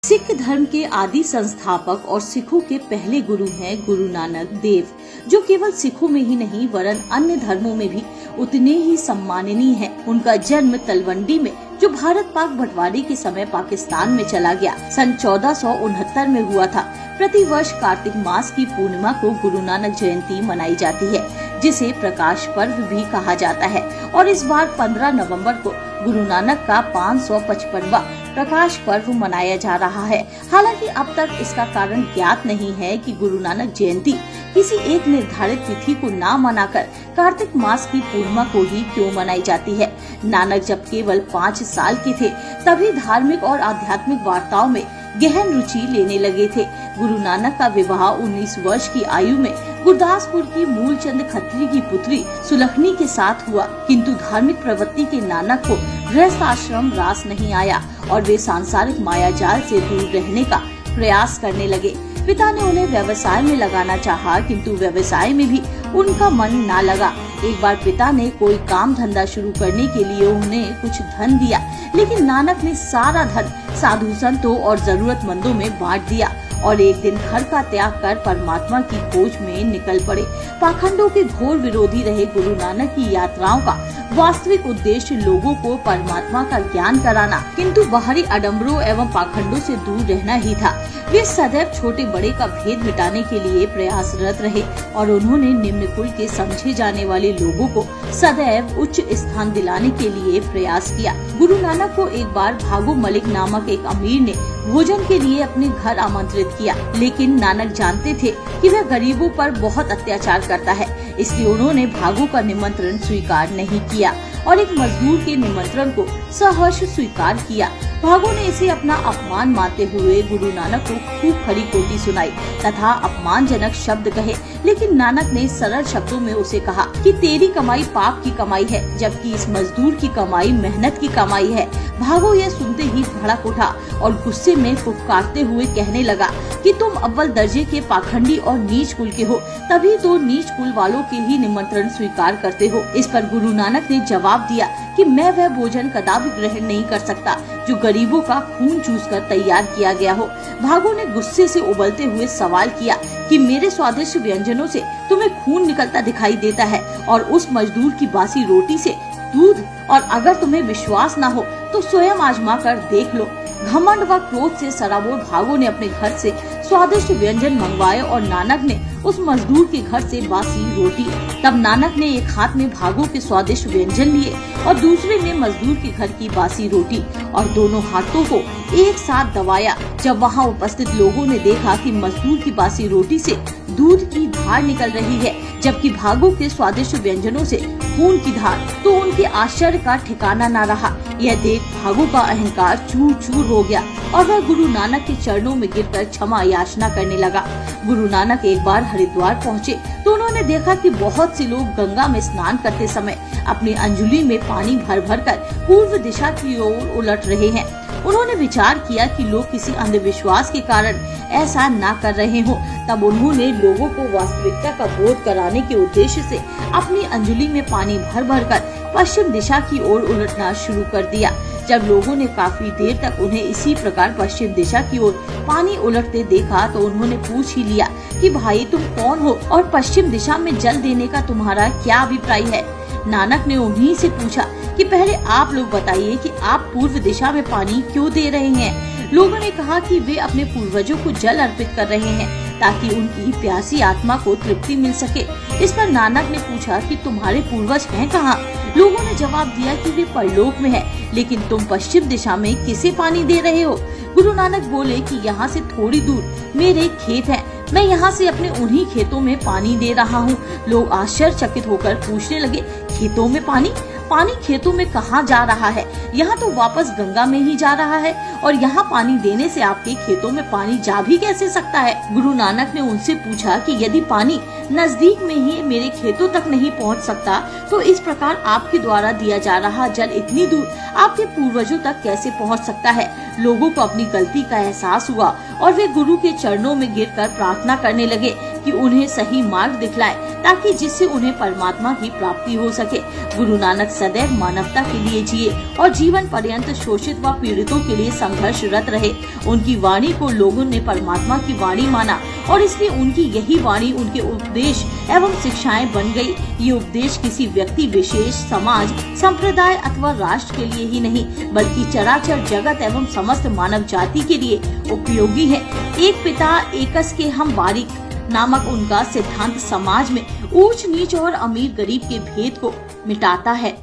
सिख धर्म के आदि संस्थापक और सिखों के पहले गुरु हैं गुरु नानक देव, जो केवल सिखों में ही नहीं वरन अन्य धर्मों में भी उतने ही सम्माननीय हैं। उनका जन्म तलवंडी में, जो भारत पाक बंटवारे के समय पाकिस्तान में चला गया, सन 1469 में हुआ था। प्रति वर्ष कार्तिक मास की पूर्णिमा को गुरु नानक जयंती मनाई जाती है, जिसे प्रकाश पर्व भी कहा जाता है। और इस बार 15 नवंबर को गुरु नानक का 555वां प्रकाश पर्व मनाया जा रहा है। हालांकि अब तक इसका कारण ज्ञात नहीं है कि गुरु नानक जयंती किसी एक निर्धारित तिथि को न मनाकर कार्तिक मास की पूर्णिमा को ही क्यों मनाई जाती है। नानक जब केवल 5 साल के थे तभी धार्मिक और आध्यात्मिक वार्ताओं में गहन रुचि लेने लगे थे। गुरु नानक का विवाह 19 वर्ष की आयु में गुरदासपुर की मूलचंद खत्री की पुत्री सुलखनी के साथ हुआ, किंतु धार्मिक प्रवृत्ति के नानक को गृहस्थ आश्रम रास नहीं आया और वे सांसारिक माया जाल से दूर रहने का प्रयास करने लगे। पिता ने उन्हें व्यवसाय में लगाना चाहा, किंतु व्यवसाय में भी उनका मन ना लगा। एक बार पिता ने कोई काम धंधा शुरू करने के लिए उन्हें कुछ धन दिया, लेकिन नानक ने सारा धन साधु संतों और जरूरतमंदों में बांट दिया और एक दिन घर का त्याग कर परमात्मा की खोज में निकल पड़े। पाखंडों के घोर विरोधी रहे गुरु नानक की यात्राओं का वास्तविक उद्देश्य लोगों को परमात्मा का ज्ञान कराना, किंतु बाहरी आडंबरों एवं पाखंडों से दूर रहना ही था। वे सदैव छोटे बड़े का भेद मिटाने के लिए प्रयासरत रहे और उन्होंने निम्न कुल के समझे जाने वाले लोगों को सदैव उच्च स्थान दिलाने के लिए प्रयास किया। गुरु नानक को एक बार भागो मलिक नामक एक अमीर ने भोजन के लिए अपने घर आमंत्रित किया, लेकिन नानक जानते थे कि वह गरीबों पर बहुत अत्याचार करता है, इसलिए उन्होंने भागो का निमंत्रण स्वीकार नहीं किया और एक मजदूर के निमंत्रण को सहर्ष स्वीकार किया। भागो ने इसे अपना अपमान मानते हुए गुरु नानक को खूब खरी खोटी सुनाई तथा अपमानजनक शब्द कहे, लेकिन नानक ने सरल शब्दों में उसे कहा कि तेरी कमाई पाप की कमाई है, जबकि इस मजदूर की कमाई मेहनत की कमाई है। भागो यह सुनते ही भड़क उठा और गुस्से में फुफकारते हुए कहने लगा कि तुम अव्वल दर्जे के पाखंडी और नीच कुल के हो, तभी तो नीच कुल वालों के ही निमंत्रण स्वीकार करते हो। इस पर गुरु नानक ने जवाब दिया कि मैं वह भोजन कदापि ग्रहण नहीं कर सकता जो गरीबों का खून चूसकर तैयार किया गया हो। भागो ने गुस्से से उबलते हुए सवाल किया कि मेरे स्वादिष्ट व्यंजनों से तुम्हें खून निकलता दिखाई देता है और उस मजदूर की बासी रोटी से दूध, और अगर तुम्हें विश्वास न हो तो स्वयं आजमा कर देख लो। घमंड व क्रोध से सराबोर भागो ने अपने घर से स्वादिष्ट व्यंजन मंगवाए और नानक ने उस मजदूर के घर से बासी रोटी। तब नानक ने एक हाथ में भागो के स्वादिष्ट व्यंजन लिए और दूसरे में मजदूर के घर की बासी रोटी और दोनों हाथों को एक साथ दबाया। जब वहाँ उपस्थित लोगों ने देखा कि मजदूर की बासी रोटी से दूध की धार निकल रही है, जबकि भागो के स्वादिष्ट व्यंजनों से खून की धार, तो उनके आश्चर्य का ठिकाना न रहा। यह देख भागो का अहंकार चूर चूर हो गया और वह गुरु नानक के चरणों में गिरकर क्षमा याचना करने लगा। गुरु नानक एक बार हरिद्वार पहुँचे तो उन्होंने देखा कि बहुत से लोग गंगा में स्नान करते समय अपनी अंजुली में पानी भर भर कर पूर्व दिशा की ओर उलट रहे हैं। उन्होंने विचार किया कि लोग किसी अंधविश्वास के कारण ऐसा ना कर रहे हो। तब उन्होंने लोगों को वास्तविकता का बोध कराने के उद्देश्य से अपनी अंजुली में पानी भर भर कर पश्चिम दिशा की ओर उलटना शुरू कर दिया। जब लोगों ने काफी देर तक उन्हें इसी प्रकार पश्चिम दिशा की ओर पानी उलटते देखा तो उन्होंने पूछ ही लिया कि भाई तुम कौन हो और पश्चिम दिशा में जल देने का तुम्हारा क्या अभिप्राय है। नानक ने उन्हीं से पूछा कि पहले आप लोग बताइए कि आप पूर्व दिशा में पानी क्यों दे रहे हैं। लोगों ने कहा कि वे अपने पूर्वजों को जल अर्पित कर रहे हैं ताकि उनकी प्यासी आत्मा को तृप्ति मिल सके। इस पर नानक ने पूछा कि तुम्हारे पूर्वज हैं कहाँ? लोगों ने जवाब दिया कि वे परलोक में हैं, लेकिन तुम पश्चिम दिशा में किसे पानी दे रहे हो? गुरु नानक बोले कि यहाँ से थोड़ी दूर मेरे खेत हैं, मैं यहाँ से अपने उन्हीं खेतों में पानी दे रहा हूँ। लोग आश्चर्यचकित होकर पूछने लगे, खेतों में पानी? पानी खेतों में कहाँ जा रहा है? यहाँ तो वापस गंगा में ही जा रहा है और यहाँ पानी देने से आपके खेतों में पानी जा भी कैसे सकता है? गुरु नानक ने उनसे पूछा कि यदि पानी नजदीक में ही मेरे खेतों तक नहीं पहुँच सकता तो इस प्रकार आपके द्वारा दिया जा रहा जल इतनी दूर आपके पूर्वजों तक कैसे पहुँच सकता है? लोगों को अपनी गलती का एहसास हुआ और वे गुरु के चरणों में गिरकर प्रार्थना करने लगे कि उन्हें सही मार्ग दिखलाए, ताकि जिससे उन्हें परमात्मा की प्राप्ति हो सके। गुरु नानक सदैव मानवता के लिए जिए और जीवन पर्यंत शोषित व पीड़ितों के लिए संघर्षरत रहे। उनकी वाणी को लोगों ने परमात्मा की वाणी माना और इसलिए उनकी यही वाणी उनके उपदेश एवं शिक्षाएं बन गई। ये उपदेश किसी व्यक्ति विशेष, समाज, संप्रदाय अथवा राष्ट्र के लिए ही नहीं, बल्कि चराचर जगत एवं समस्त मानव जाति के लिए उपयोगी है। एक पिता एकस के हम बारीक नामक उनका सिद्धांत समाज में ऊंच नीच और अमीर गरीब के भेद को मिटाता है।